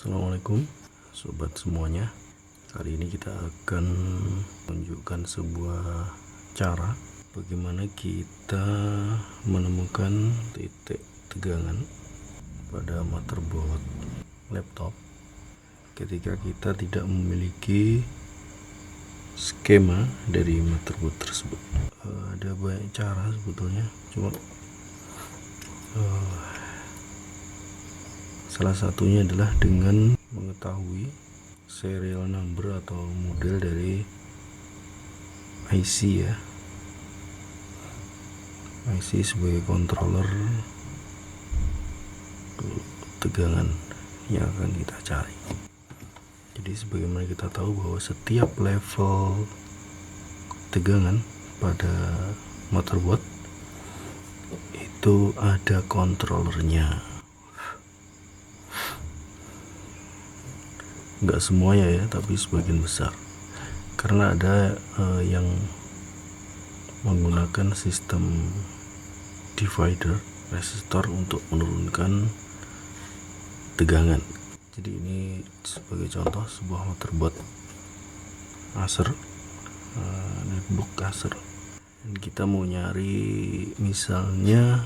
Assalamualaikum sobat semuanya. Kali ini kita akan menunjukkan sebuah cara bagaimana kita menemukan titik tegangan pada motherboard laptop ketika kita tidak memiliki skema dari motherboard tersebut. Ada banyak cara sebetulnya, cuma salah satunya adalah dengan mengetahui serial number atau model dari IC ya. IC sebagai controller tegangan yang akan kita cari. Jadi sebagaimana kita tahu bahwa setiap level tegangan pada motherboard itu ada controllernya. Enggak semuanya ya, tapi sebagian besar, karena ada yang menggunakan sistem divider resistor untuk menurunkan tegangan. Jadi ini sebagai contoh sebuah motherboard Acer, netbook Acer, dan kita mau nyari, misalnya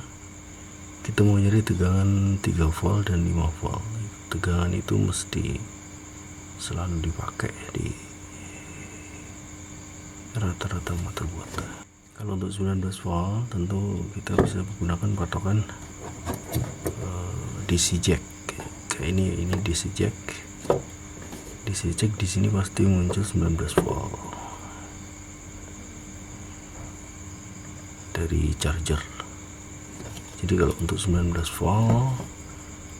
kita mau nyari tegangan 3 volt dan 5 volt. Tegangan itu mesti selalu dipakai di rata-rata motherboard. Kalau untuk 19 volt tentu kita bisa menggunakan patokan DC jack. Kayak ini DC jack. DC jack di sini pasti muncul 19 volt dari charger. Jadi kalau untuk 19 volt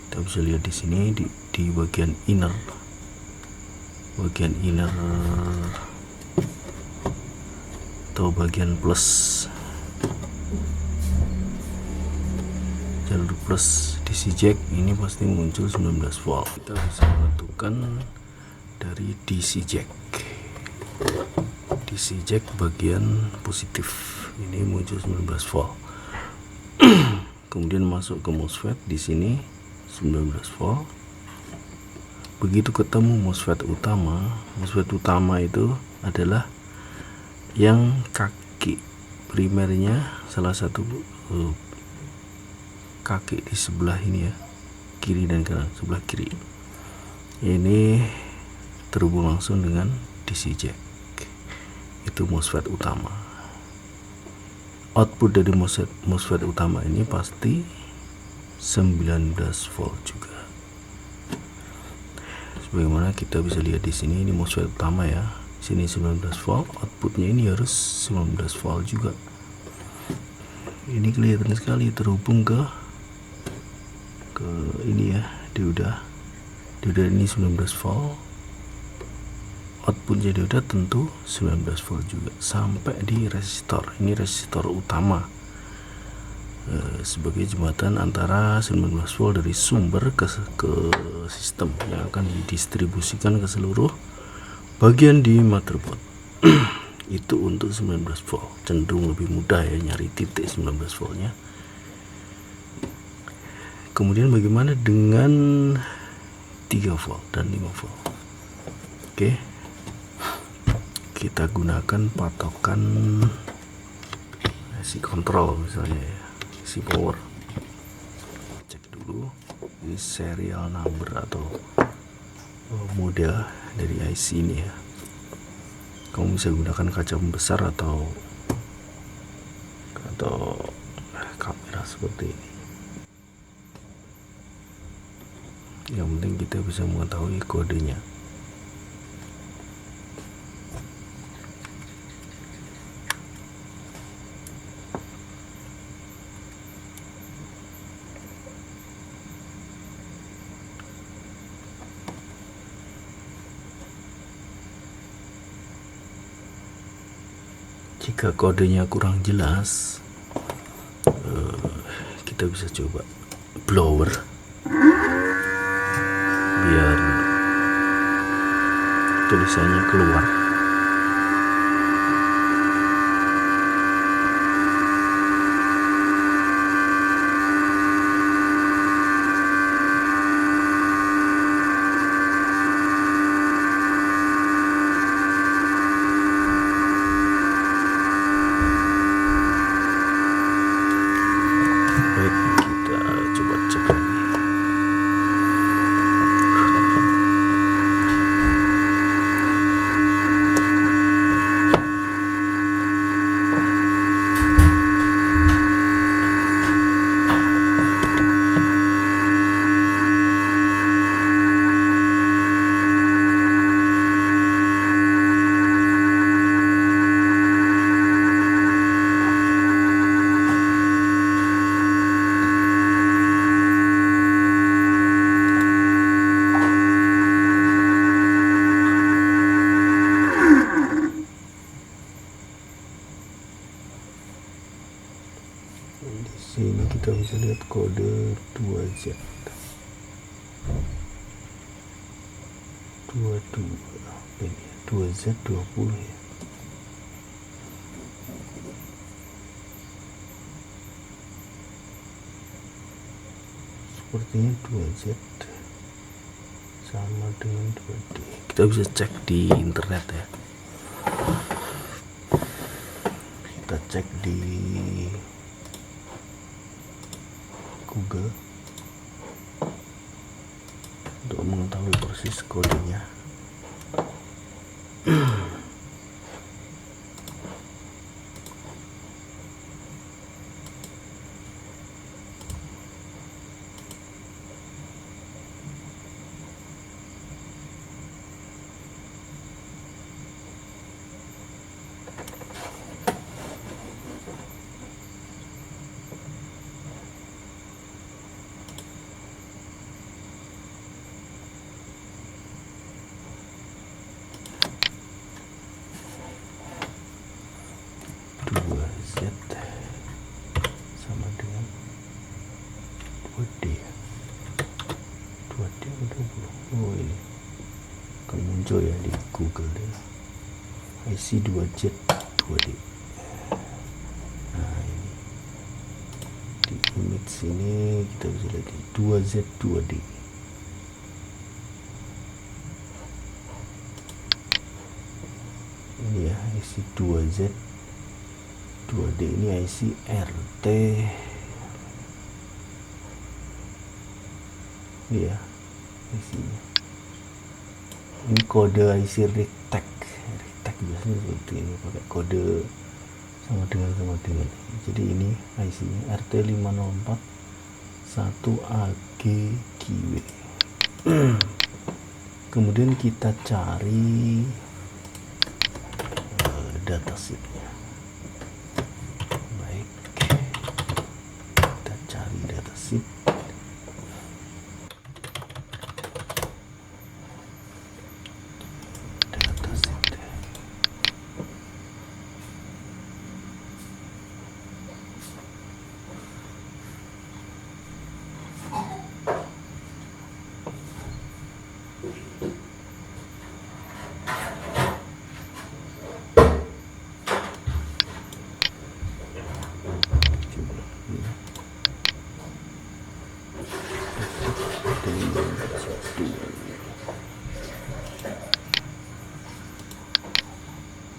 kita bisa lihat di sini di bagian inner atau bagian plus, jalur plus DC jack ini pasti muncul 19 volt. Kita bisa menentukan dari DC jack bagian positif ini muncul 19 volt. Kemudian masuk ke MOSFET, di sini 19 volt. Begitu ketemu MOSFET utama itu adalah yang kaki primernya, salah satu kaki di sebelah ini ya, kiri dan kanan, sebelah kiri ini terhubung langsung dengan DC jack. Itu MOSFET utama. Output dari MOSFET utama ini pasti 19 volt juga. Sebagaimana kita bisa lihat di sini, ini MOSFET utama ya. Sini 19 volt, outputnya ini harus 19 volt juga. Ini kelihatan sekali terhubung ke ini ya, dioda ini 19 volt. Outputnya dioda tentu 19 volt juga sampai di resistor. Ini resistor utama sebagai jembatan antara 19 volt dari sumber ke sistem yang akan didistribusikan ke seluruh bagian di motherboard. Itu untuk 19 volt, cenderung lebih mudah ya nyari titik 19 voltnya. Kemudian bagaimana dengan 3 volt dan 5 volt? Oke, kita gunakan patokan IC control misalnya ya, IC power. Cek dulu ini serial number atau model dari IC ini ya. Kamu bisa gunakan kaca pembesar atau kamera seperti ini. Yang penting kita bisa mengetahui kodenya. Jika kodenya kurang jelas, kita bisa coba blower biar tulisannya keluar. lihat kode 2Z 22 apa ini 2Z20 ya. Sepertinya 2Z sama dengan 2D. Kita bisa cek di internet ya. Kita cek di Google untuk mengetahui persis kodenya. Z sama dengan 2D 2D udah belum. Oh ini akan muncul ya di Google deh, IC 2Z 2D. Nah ini di image sini kita bisa lihat di 2Z 2D. Ini ya IC 2Z 2D, ini IC RT ya IC-nya. Ini kode IC retag biasanya seperti ini, pakai kode sama dengan. Jadi ini IC-nya RT504 1AGQW. Kemudian kita cari datasheetnya. Datasheet.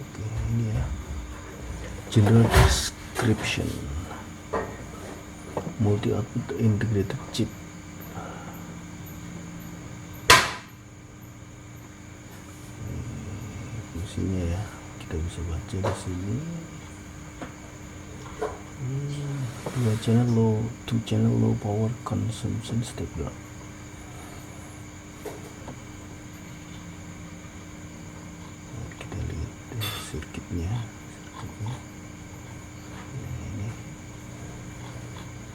Oke, ini ya general description multi output integrated chip. Fungsinya ya kita bisa baca di sini. 2 channel low power consumption step down. Kita lihat sirkuitnya. Nah, ini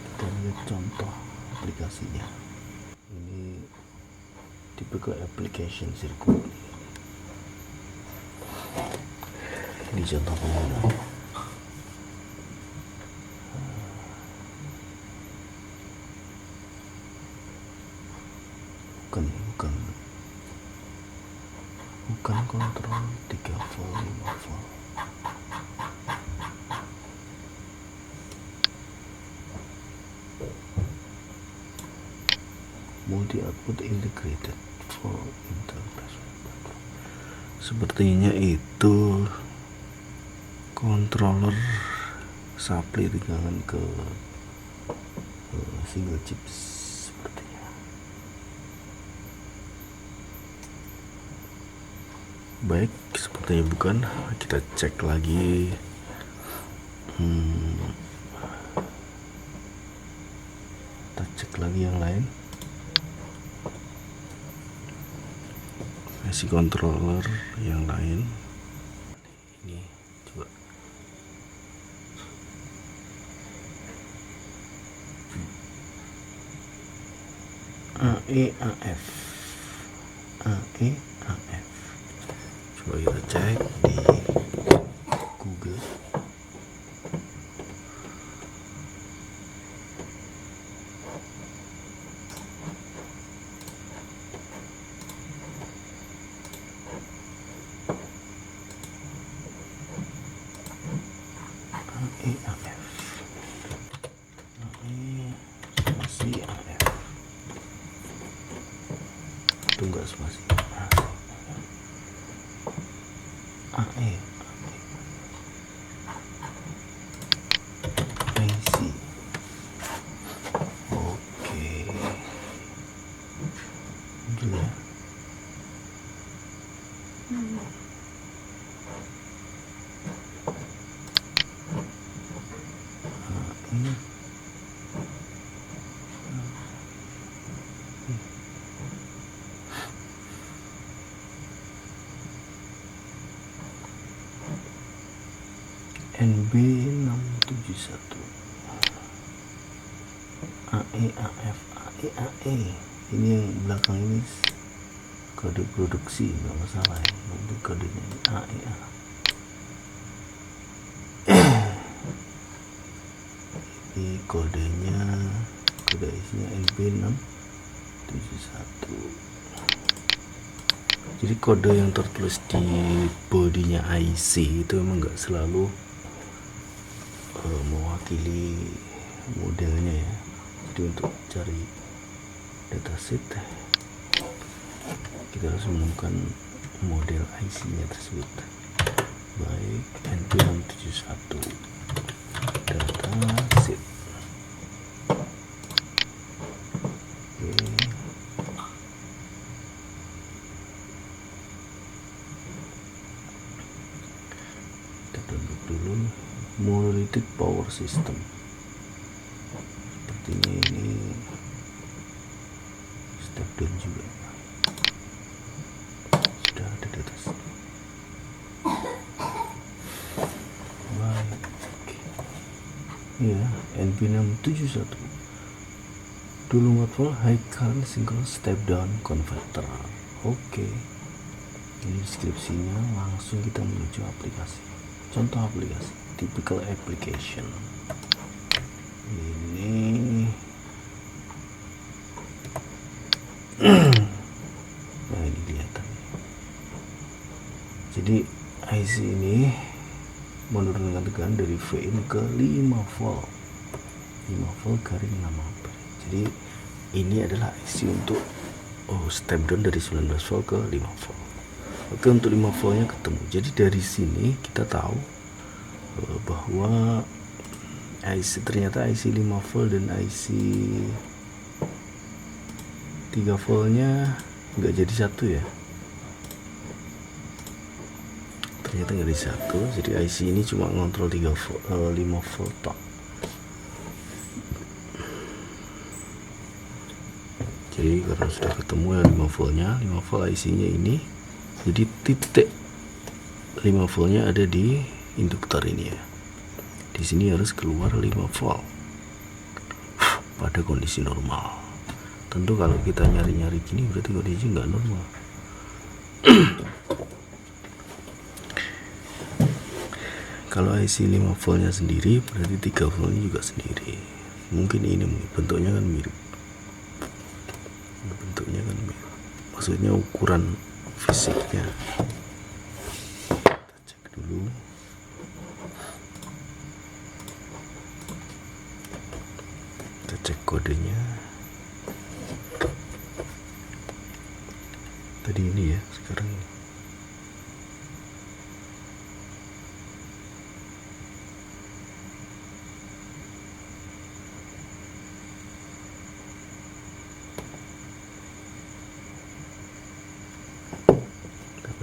kita lihat contoh aplikasinya. Ini typical application circuit. Ini contoh penggunaan. Bukan kontrol 3 volt 5 volt. Multi output integrated for Intel platform. Sepertinya itu controller supply tegangan ke single chips. Baik, sepertinya bukan. Kita cek lagi. Kita cek lagi yang lain. IC controller yang lain. Ini coba. AEAF. Coba kita cek di Google. enggak spasi. AE IC. Oke, muncul ya. NB671 AE-AF AE-AE ini yang belakang ini kode produksi, nggak masalah ya, nanti kodenya ini AE-A. Ini kodenya, kode isinya NB671. Jadi kode yang tertulis di bodinya IC itu memang nggak selalu mewakili modelnya ya. Jadi untuk cari dataset kita harus menemukan model IC-nya tersebut. Baik, NB671 dataset. Dulu monolithic power system, sepertinya ini step down juga, sudah ada di atas. Baik ya, NB671 dulu model high current single step down converter. Oke, ini deskripsinya, langsung kita menuju aplikasi. Contoh aplikasi, typical application. Ini nah ini kelihatan. Jadi IC ini menurunkan tekanan dari Vin ke 5 volt 5 volt garing 6 ampere. Jadi ini adalah IC untuk step down dari 19 volt ke 5 volt. Oke, untuk 5 voltnya ketemu. Jadi dari sini kita tahu bahwa IC ternyata IC 5 volt dan IC 3 voltnya nggak jadi satu ya. Ternyata nggak jadi satu. Jadi IC ini cuma ngontrol 5 volt tok. Jadi karena sudah ketemu ya 5 voltnya, 5 volt IC-nya ini. Jadi titik 5 voltnya ada di induktor ini ya. Di sini harus keluar 5 volt pada kondisi normal. Tentu kalau kita nyari-nyari gini berarti kondisi nggak normal. Kalau IC 5 voltnya sendiri berarti 3 voltnya juga sendiri. Mungkin ini bentuknya kan mirip. Maksudnya ukuran fisiknya. Kita cek dulu. Kita cek kodenya. Tadi ini ya, sekarang ini.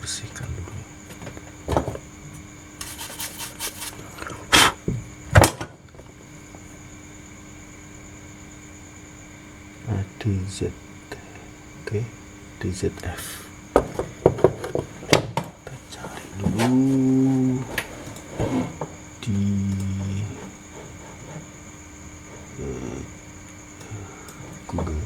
Bersihkan dulu. DZ, oke, DZF. Kita cari dulu di Google.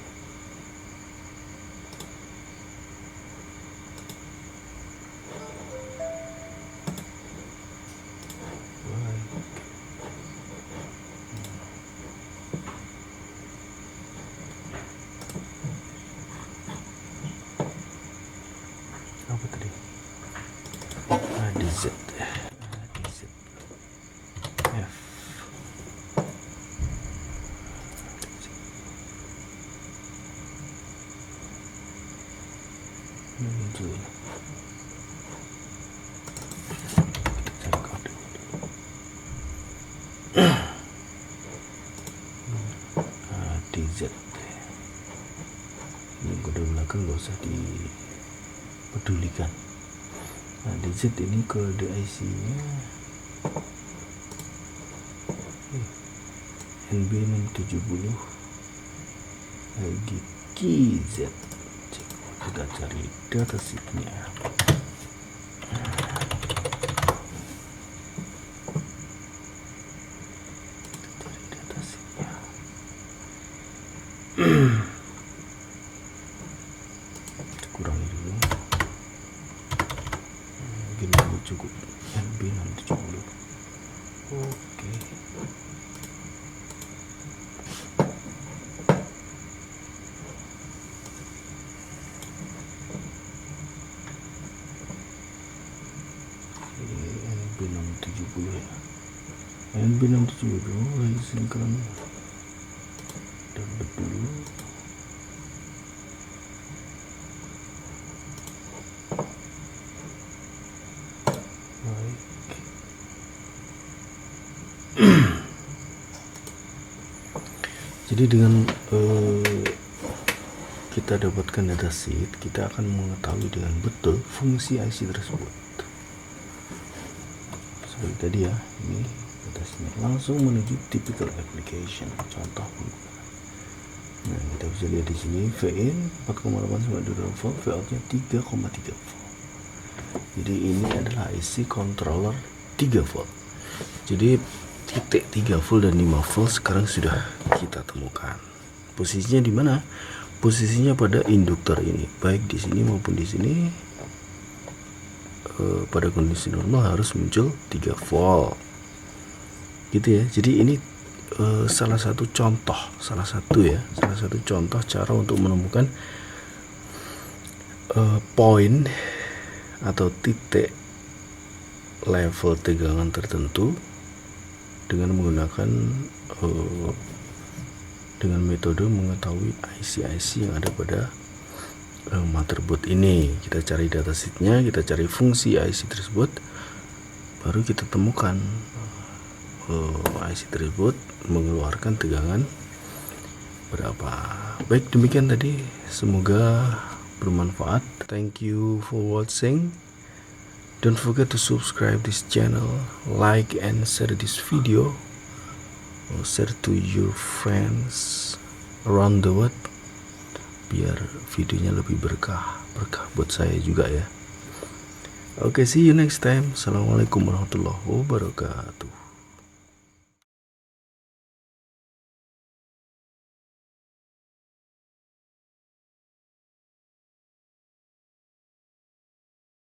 Apa tadi? DZ F. muncul. Kita cari kode. DZ. Ini kode belakang nggak usah dipedulikan. Nah, DZ ini kode IC-nya NB670 GKZ. Kita cari datasheetnya. Kurangi dulu, mungkin belum cukup. NB670. Oke. NB670 ya. NB670 lagi sinkron. Download dulu. Baik. Jadi dengan kita dapatkan datasheet, kita akan mengetahui dengan betul fungsi IC tersebut. Seperti tadi ya, ini datasheetnya. Langsung menuju typical application, contoh penggunaan. Nah, kita bisa lihat di sini VIN 4,892 volt, Vout-nya 3,3 volt. Jadi ini adalah IC controller 3 volt. Jadi titik 3 volt dan 5 volt sekarang sudah kita temukan. Posisinya di mana? Posisinya pada induktor ini, baik di sini maupun di sini. Pada kondisi normal harus muncul 3 volt. Gitu ya. Jadi ini salah satu contoh cara untuk menemukan poin atau titik level tegangan tertentu dengan menggunakan dengan metode mengetahui IC-IC yang ada pada motherboard ini. Kita cari datasheetnya, kita cari fungsi IC tersebut, baru kita temukan IC tersebut mengeluarkan tegangan berapa. Baik, demikian tadi, semoga bermanfaat. Thank you for watching. Don't forget to subscribe this channel, like and share this video, or share to your friends around the world, biar videonya lebih berkah buat saya juga ya. Oke, see you next time. Assalamualaikum warahmatullahi wabarakatuh.